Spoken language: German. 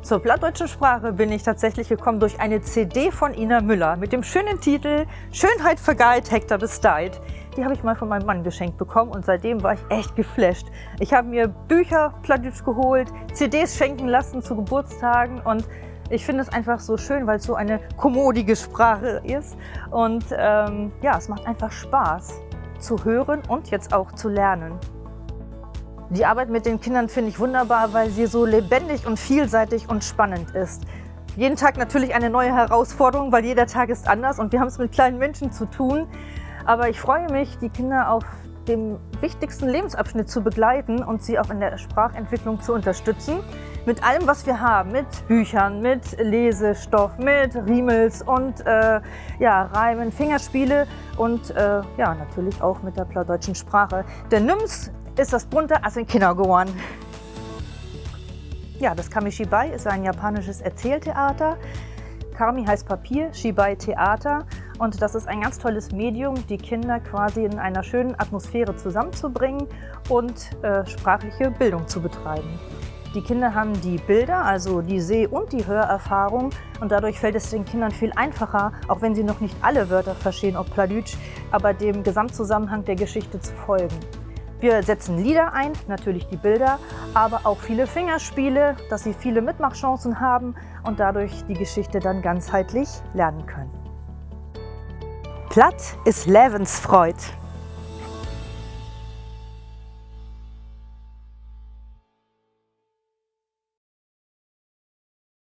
Zur plattdeutschen Sprache bin ich tatsächlich gekommen durch eine CD von Ina Müller mit dem schönen Titel Schönheit vergeit, Hektar besteit. Die habe ich mal von meinem Mann geschenkt bekommen und seitdem war ich echt geflasht. Ich habe mir Bücher plattdeutsch geholt, CDs schenken lassen zu Geburtstagen und ich finde es einfach so schön, weil es so eine kommodige Sprache ist und ja, es macht einfach Spaß zu hören und jetzt auch zu lernen. Die Arbeit mit den Kindern finde ich wunderbar, weil sie so lebendig und vielseitig und spannend ist. Jeden Tag natürlich eine neue Herausforderung, weil jeder Tag ist anders und wir haben es mit kleinen Menschen zu tun. Aber ich freue mich, die Kinder auf dem wichtigsten Lebensabschnitt zu begleiten und sie auch in der Sprachentwicklung zu unterstützen. Mit allem, was wir haben, mit Büchern, mit Lesestoff, mit Riemels und ja, Reimen, Fingerspiele und ja, natürlich auch mit der plattdeutschen Sprache. Der Nüms ist das bunte Ass in Kinder geworden. Ja, das Kamishibai ist ein japanisches Erzähltheater. Kami heißt Papier, Shibai Theater und das ist ein ganz tolles Medium, die Kinder quasi in einer schönen Atmosphäre zusammenzubringen und sprachliche Bildung zu betreiben. Die Kinder haben die Bilder, also die Seh- und die Hörerfahrung und dadurch fällt es den Kindern viel einfacher, auch wenn sie noch nicht alle Wörter verstehen, ob Plattdeutsch, aber dem Gesamtzusammenhang der Geschichte zu folgen. Wir setzen Lieder ein, natürlich die Bilder, aber auch viele Fingerspiele, dass sie viele Mitmachchancen haben und dadurch die Geschichte dann ganzheitlich lernen können. Platt ist Lebensfreud.